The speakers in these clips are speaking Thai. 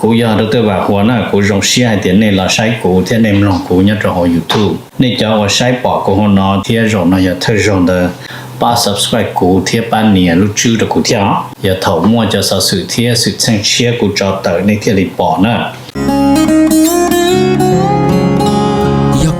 กูยาดรว่าหัวหน้ากูจงเสียเตียนในละใช้กูเทียในมลองกูเนี่ยจะหอ YouTube นี่จะว่าใช้ปอกกูหัวนอเทียจงนะอย่าเธอจง的ป้า subscribe กูเทียปันเนี่ยรู้ชื่อ的กูเทียอย่าเถ่ามั่วจะสะสื่อเทียสุดเส้นเชียกูจอเตอในเทียลิปอนะ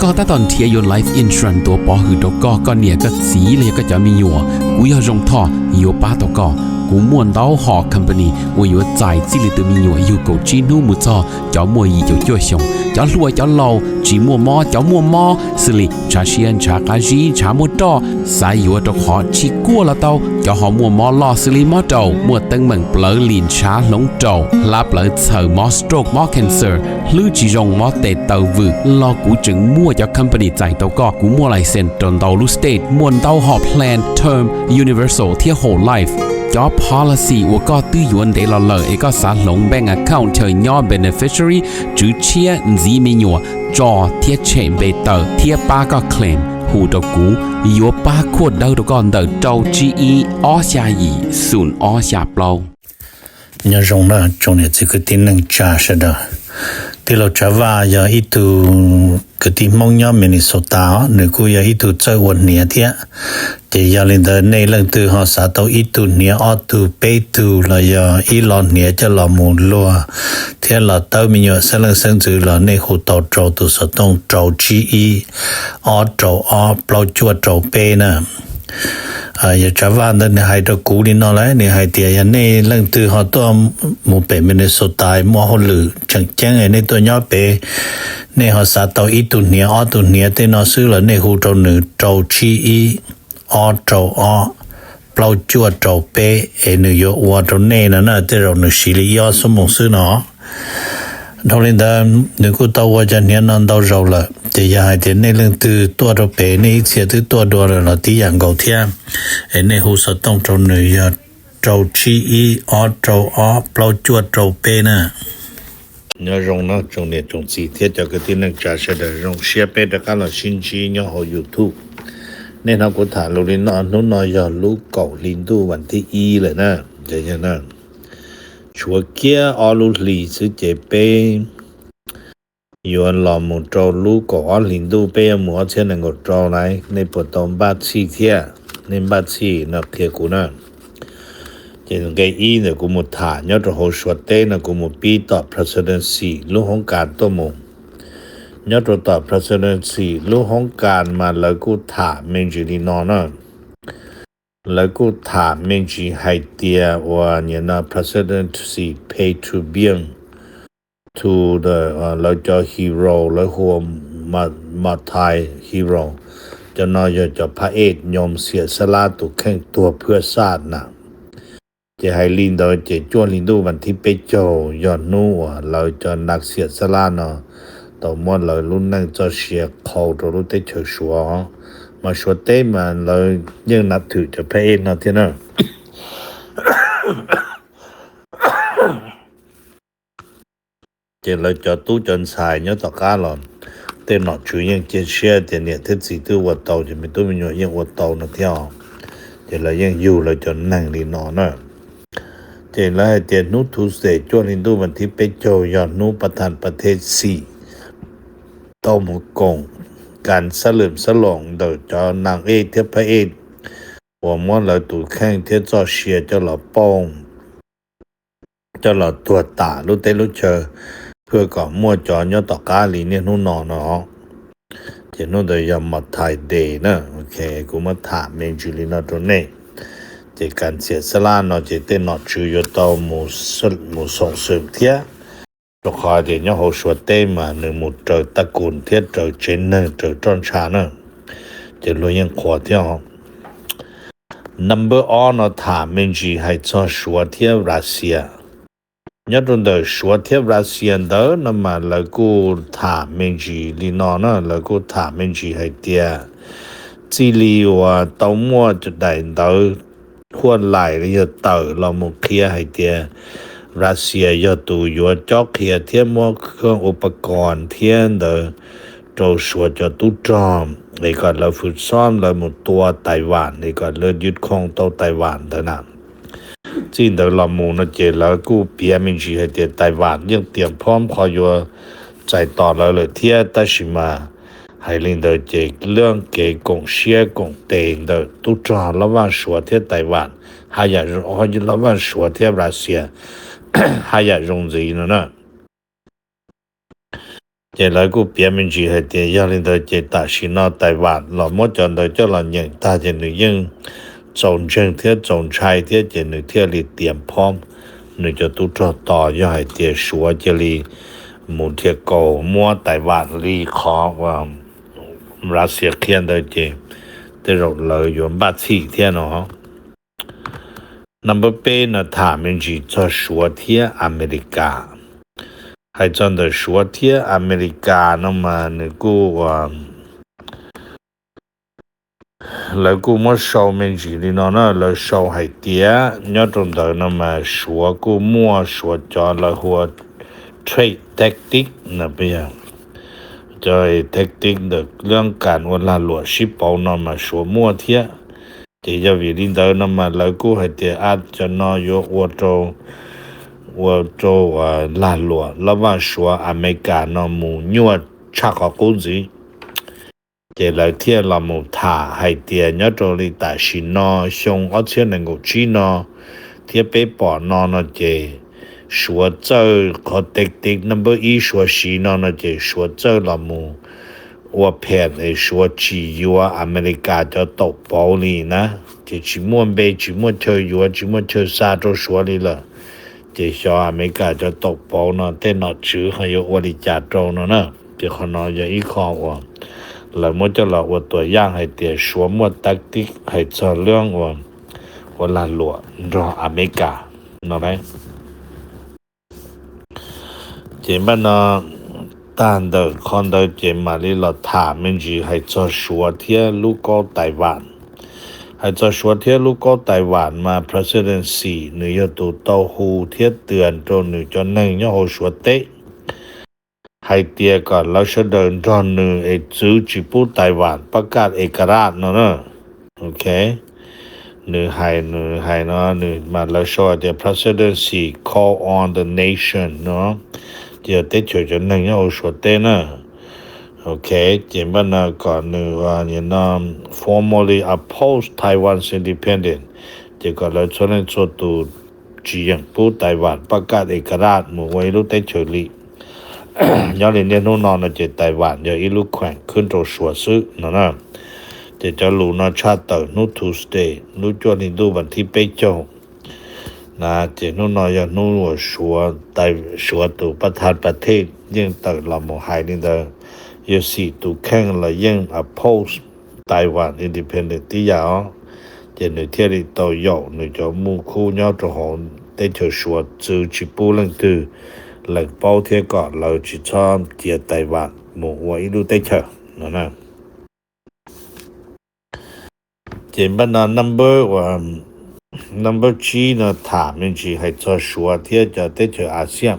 ก็ตอนเทียยน Life Insurance ตัวปอหือตก็เนี่ยก็สีเลยก็จะมีอยู่กูอยากจงท่ออยู่ป้าตก็กูม่วนเต้าหอ company 我有在这里的มีอยู่有够จีนูมุจอจะมัวอีจะจ่วยชงจะรวยจะเล่าจีมัวมอจะมัวมอสิลิชาเชียนชากาจีชามัวตอสายอยู่ตะขอชิกัวละเต้าจะหอมัวมอลอสิลิมอเต้ามัวตึงเหมือนเปลือลินชาหลงเต้าลาเปลือเสือมอสโตรกมอ cancer หรือจีจงมอเตเต้าวืรอกูจึงมัวจะ company ใจเต้าก็กูมัวไลเซนตนเต้าลูสเตทมวนเต้าหอ plan term universal เที่ย whole life job policy 我ก็ตื้อยวนเดลเลอเอกสารลง bank account เธอย่อ beneficiary จื้อเชียจีมีหยัวจอเทียเชมเบเตอร์เทียป้าก็ claim หูตะกูยัวป้าขวดเดาตะก่อนเดาเจ้า GE อ้อชายีศูนย์อ้อชาเปล่าเนี่ยจงนะจงเนี่ย这个定能加是的ที่เราจะว่าอย่าอีตูก็ที่มองย่อมินิโซตาหรือกูอย่าอีตูเจอวันเนี่ยเทียจะอย่าเล่นเดินในเรื่องตัวหาสาตัวอีตูเนี่ยออตูเปตูแล้วอย่าอีหลอนเนี่ยจะหลอมูลัวเทียเราเต้ามีอยู่เสลังเส้นจือเราในหูเต้าโจตัวสต้องโจจีอีออโจออเปล่าจวดโจเปนะอย่าจะว่านั่นให้ตะกูนี่นอแล้วนี่ให้เตียในเรื่องตัวหาตัวหมู่เป็นมินิโซตามัวหลือจังแจ้งในตัวย่อเปในหาสาตัวอีตุเนี่ยออตุเนี่ยเตนอซื้อแล้วในหูโจหนึ่งโจชีอีออโจออเปล่าจวดโจเปเนยวัวโจเน่นั่นน่ะที่เราหนึ่งสิริยอสมองซื้อเนาะทอลินดาหนึ่งกูตัวว่าจะเนี่ยนั่นตัวเราละจะอยากให้เห็นในเรื่องตัวเราเปในเสียตัวเราที่อย่างเก่าเทียในหูสต้องโจหนึ่งโจชีอีออโจออเปล่าจวดโจเปนะเนี่ยจงนะจงเนี่ยจงสีเทียจากที่นั่งจ่าเสด็จจงเชียเปตะกันละชินชีเนี่ยหอ YouTube เนี่ยนะกูถามโลลินนอนนู้นนอยลูกเก่าลินดูวันที่อีเลยนะเดี๋ยวนะชัวเกียออลูลีซื้อเจเปยวนหลอมโจลูกก่อลินดูเปหมัวเช่นนั้นก็โจไหนในปตอมบาชีเทียในบาชีนักเทียกูนะเจนไกอีเนี่ยกูมุถานยอดโหสวดเต้นะกูมุปีต่อ presidency ลูกของการตัวมงยอดต่อ presidency ลูกของการมาแล้วกูถามเมนจิลีนอนะแล้วกูถามเมนจิไฮเตียว่าเนี่ยนะ presidency pay tribute to the เราจะ hero แล้วหัวมาไทย hero จะน้อยจะพระเอกยอมเสียสละตัวแข่งตัวเพื่อชาตินะจะให้ลินโดยเจจวนลินดูวันที่ไปโจยอนนู่เราจะนักเสียสละเนาะต่อมอนเรารุ่นนั่งจะเสียเขาตัวรู้ได้เฉยชัวมาชัวเต้มันเรายังนับถือจะพระเอกเนาะที่นั่นเจเราจะตู้จนสายเนาะต่อการหลอนเต้นหนอช่วยยังเจเชียเจเนี่ยที่สี่ตัววัดเตาจะไม่ตัวมีอยู่ยังวัดเตาเนาะเที่ยวเจเรายังอยู่เราจะนั่งลีนอนเนาะเจแล้วให้เจนุทุเสจวนลินดูวันที่ไปโจยอนนุประธานประเทศ4ต้มกงการเฉลิมฉลองโดยเจ้านางเอกเทียบพระเอกหัวม้วนเราตูแข้งเทียบจอเชียเจ้าหล่อป้องเจ้าหล่อตัวตาลุเตลุเชอเพื่อก่อมั่วจอยอต่อกาลีเนี่ยนู่นนอเนาะเจนุโดยยอมมาไทยเดย์นะโอเคกูมาถามเมนจูลินาตัวเน่เจการเสียสละเนาะเจเต้นอชื่อยตอหมู่ส่งเสริมเทียตขอเดเนี่ยโหสวดเต้มาหนึ่งหมู่เจอตระกูลเทียเจอเจนเนอร์เจอจอนชาเนอร์เจรวยยังขอเที่ยว number on เนาะถามเมนจีให้จอสวดเทียรัสเซียเนี่ยตรงเดอสวดเทียรัสเซียเดอนำมาแล้วกูถามเมนจีลีนอเนาะแล้วกูถามเมนจีให้เตียจิลีว่าเต้ามัวจะได้เดอควรไหลหรือเตอเรามุเคลียให้เตียรัสเซียยตูอยู่จอกเคลียเทียมเครื่องอุปกรณ์เทียนเดอโจชัวจะตุจอมในก่อนเราฝึกซ้อมเราหมดตัวไต้หวันในก่อนเลิศยึดครองโตไต้หวันเท่านั้น จีน的老母呢接了股别名去还的台湾用点พร้อมขอ在ต่อ了贴但是嘛还令到这两个贡献共对的都抓了万说贴台湾还也了万说贴รัสเซีย还也容易呢这来个别名去还的要令到这大是那台湾老么讲到这了人大家女人总政贴总差贴这女贴里点พร้อม你就都抓到要还的说这里หมู่เทียโกมัวไต้หวันลีขอว่ารัสเซียเขียนได้เจแต่เราเลยอยู่บ้านที่เทียเนาะ number 8呢他们是做说贴อเมริกา还真的说贴อเมริกา那么那个แล้วกูมัวชาวเมนจีนี่เนาะแล้วชาวให้เตียยอดตรงนั้นมาชัวกูมัวชัวจอแล้วหัวtrade tactic นะเปียจอย tactic 的เรื่องการว่าลาหลวชิปเอานมาชัวมัวเทียที่จะวิรินเดินมาแล้วกูให้เตียอาจจะนอยวัวโจลาหลวแล้วว่าชัวอเมริกานอมูญัวชักกูจีเจแล้วเทียลามูท่าให้เตียยอดโจลิตาชินอชงเอาเทียนงจีนอเทียไปปอนอนเจ说走和滴number 1说西呢那就说走了么我骗的说只有อเมริกาจะตกเปา里นะจะ只么被只么跳有只么跳沙洲说里了จะ说อเมริกาจะตกเปานะแต่那只还有我的加州呢就可能有一看我แล้ว么จะเราว่าตัวอย่างให้เตีย说么 tactic ให้เจอเรื่องว่าลาหลวรออเมริกาเนาะไหม这么呢，但的看到这么里了，他们就还做说贴路过台湾，还做说贴路过台湾嘛 ，presidency 你要读到户贴เตือนจน你就能要好说的，还第二个老是等着你ไอ้จูจิปูไต้หวันประกาศเอกราชเนาะโอเค你还呢你มาแล้ว说的 presidency call on the nation เนาะ就得就能要说的呢 OK 这么呢个你呢 formally oppose Taiwan's independence 这个了从来做到只样不台湾ประกาศเอกราชหมู่ไว้รู้ได้เฉลี่ย้อนเรียนนู่นนอนจะไต้หวันอย่าอีลูกแขวงขึ้นโตชัวซื้อนะจะรู้นะชาตินู่นทูสเตย์นู่นจวนดูบันที่ไปโจนะจะนู่นนอยนู่นว่าชัวตัวประธานประเทศยังตัดลำมหายนี่เด้อยสี่ตัวแข่งละยัง oppose ไต้หวัน independent ที่ยาวจะในเที่ยวที่โตโยในจะมุ่งคู่ย้อนจะหอนได้เจอชัวจื้อจิปูลังตือหลังเป้าเที่ยวก่อนเราจะชอบเจียไต้หวันหมู่ว่าอีดูได้เถอะนะเจมันนะ number 3นะถามมันสิให้จะชัวเที่ยวจะได้เจออาเซียน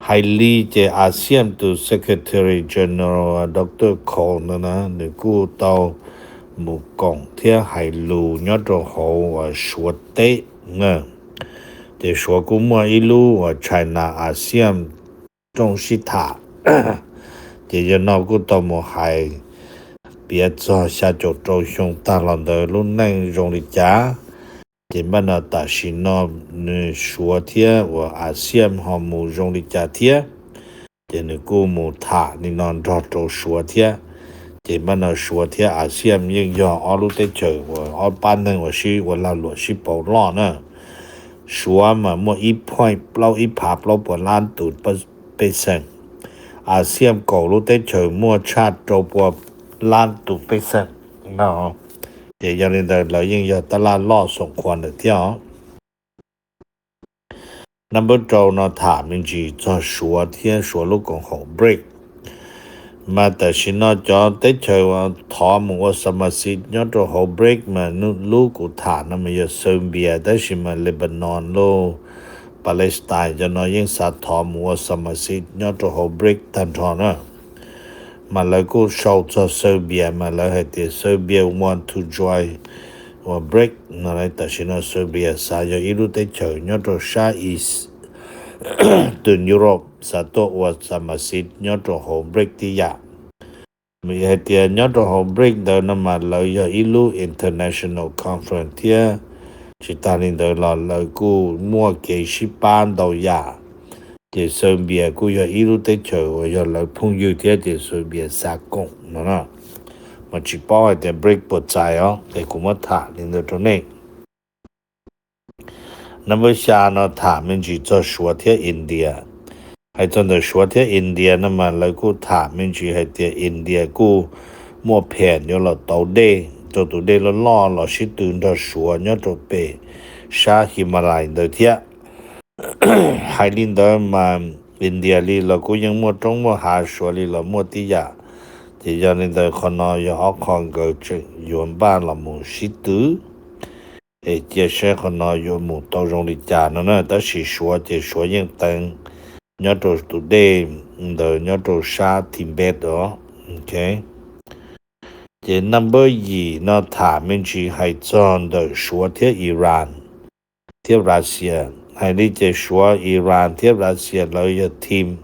ให้ลีเจอาเซียนตัว Secretary General Dr. Cole นะนึกกูเตาหมู่กองเที่ยวให้รู้ยอดเขาว่าชัวเตะนะแต่ชัวกูมัวอีรู้ว่า China อาเซียน中西塔这就闹过到么还别做下就周兄大浪的路内容里家这么呢但是呢你说天我阿西姆和母容里家天这你姑母他你能找着说天这么呢说天阿西姆应要阿路的走我阿班呢我是我拉罗是保浪呢说嘛么一 point เปล่า一ผาเปล่าปวดล้านตูดไปเซ็งอาเซียนก่อรู้ได้เฉยมั่วชาติโจปวดล้านตูดไปเซ็งเนาะเดี๋ยวยังได้เรายังอยากตลาดล่อส่งควรเที่ยว number 2呢ถามจริงๆจะชัวเที่ยวชัวลูกของเขา break มาแต่ชินจอได้เฉยว่าถอมว่าสมาชิกยอดเขา break มาลูกกูถามนะมันจะเซอร์เบียได้ชิมาเลบานอนโลปาเลสไตน์จะน้อยยิ่งสัตว์ถอมว่าสมาชิกยอดเขา break ทันทอนะมาแล้วก็ชาวเซอร์เบียมาแล้วให้เซอร์เบีย want to join or break นั่นแหละแต่ชินาเซอร์เบียสายอิรุเตเชยอดชาอีสตุนยุโรปสาโตวสามาสิตยอดโฮเบรกที่ยามีเหตุยอดโฮเบรกเดินมาเลยอิลู International Conference ที่จิตานินเดินเลยกูมัวเกชิปานดาวยาเจเซอร์เบียกูอิรุเตเชยเลยพุ่งอยู่ที่เจเซอร์เบียสากงนั่นนะมันจิป้อให้เบรกปวดใจแต่กูมาถ่าลินเดอร์ตรงนี้那么下呢他们去做说在印度还真的说在印度那么来个他们去还在印度个莫骗有了到的就到的了老是蹲着说呢就被沙喜马拉雅的天还领导嘛印度里了个ยัง莫中莫还说里了莫地呀这样的可能要看个这原版了莫是的介绍可能有木到容里家呢但是说这说应等要做都得的要做啥挺别的 OK 这 number 1呢他们去还真的说贴伊朗贴รัสเซีย还你这说伊朗贴รัสเซีย了有 team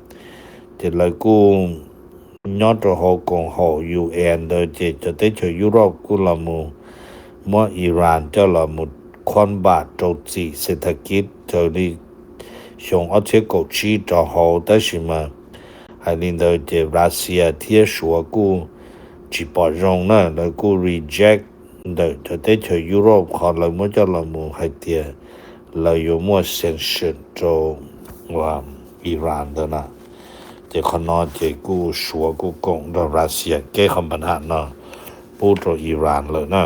这来กู要做好共好 UN 的这就得去 Europe กูละมูมัวอิหร่านเจ้าละมุดควันบาทโจจีเศรษฐกิจเจ้านี้ชงเอาเชกชีเจ้าเขาแต่สิมาให้ลินเดอร์เจรัสเซียเทียชัวกูจีปอรงนะแล้วกู reject เดอจะได้เจอยุโรปขอเลยมัวเจ้าละมุดให้เทียเลยอยู่มัวเซนชั่นโจว่าอิหร่านเดนะเจขนอเจกูชัวกูกงเดรัสเซียแก้คำปัญหานะพูดตัวอิหร่านเลยนะ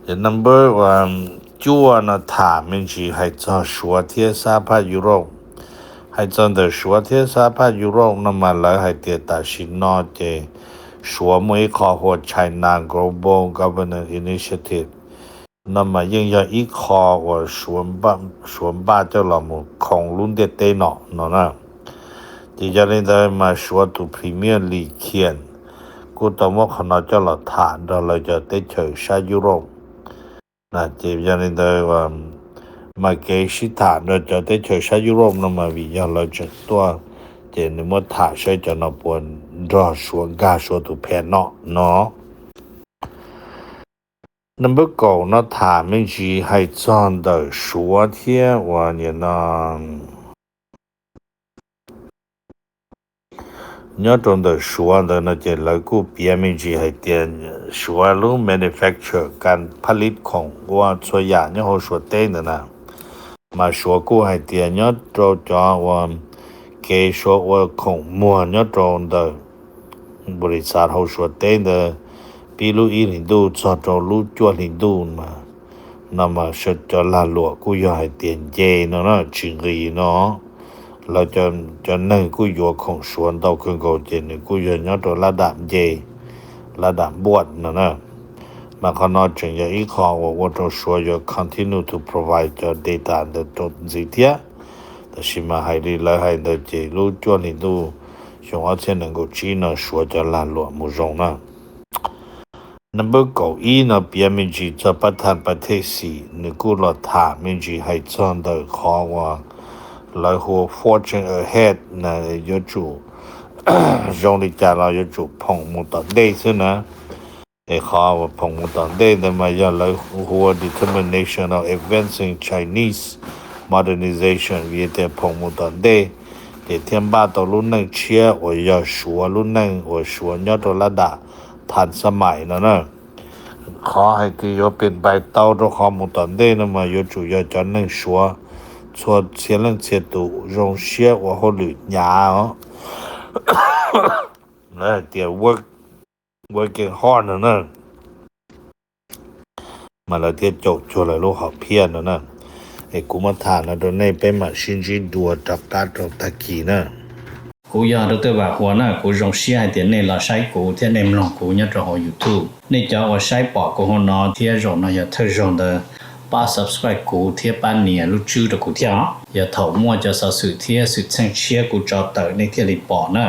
The number จัวนะ他们去还在说贴沙帕ยุโรป还真的说贴沙帕ยุโรป那么来还得但是那的说每考或 China Global Governance Initiative 那么应要一考我说吧叫了么空论的电脑呢第二呢在嘛说到 Premier League กูต้องว่าขนาดจะละฐานเราจะได้เจอชายุโรปนะเจียยันได้ว่ามาเกชิฐานเราจะได้เจอชายุโรปนะมาวิญญาณเราจะตัวเจนเมื่อฐานใช้จะนับวันรอชัวกาชัวตุแพนเนาะnumber 9นะฐานไม่ใช่ให้จอน的说天ว่าเนี่ยนะ要种的说的那些来个别名去还点说路 manufacture การผลิตของว่าส่วนใหญ่เนี่ยเขา说对的呢มา说过还点要做着ว่า给说我ของมัว要种的บริษัทเขา说对的比如102做着路做102嘛那么是叫拉落กู要还点เจนะจริงๆเนาะเราจะนั่งกูอยู่ของสวนเตาเครื่องเก่าเจนกูอยู่ยอดตัวระดับเจระดับบวชนะมาขนาดจึงจะอีกข้อว่าตัวสวนจะ continue to provide the data 的ตัวสิทธิ์แต่สิมาให้ดีเลยให้เดเจรู้จวนนี่ดูชงเอาเช่นนั้นกูจีนสวนจะลานหลวงมุจงนะ number 9นะเปียมิจีจะประธานประเทศ4นึกูรอถามมิจีให้จอน的ขอว่า来和 fortune ahead 那有主用力加了有主碰木到内是呢也好我碰木到内的嘛要来和 determination of advancing Chinese modernization 也得碰木到内也天把到路能切我要说路能我说要到ระดับทันสมัยนะขอให้ที่有เป็นไป到到ขอ木到内那么有主要จะ能说做前人切度容些我好旅牙那点 working hard 呢มาแล้วที่จบชัวร์เลยลูกเขาเพี้ยนนะไอ้กูมาทานนะโดนในไปมาชินจิดัวจับตาจับตะกี้นะกูอยากตัวว่าหัวน่ะกูรงเสียเดี๋ยวนี้เราใช้กูที่ในมลองกูเนี่ยจะเอา YouTube นี่จะว่าใช้ปอกกูหัวนอที่รงน่ะอย่าเธอรงเด้อ把 subscribe กูเทียบ半年รู้ชื่อ的กูเที่ยวอย่าถอมั่วจะสื่อเทียสื่อเชิงเชียกูจะเตอในที่รีปอร์ตนะ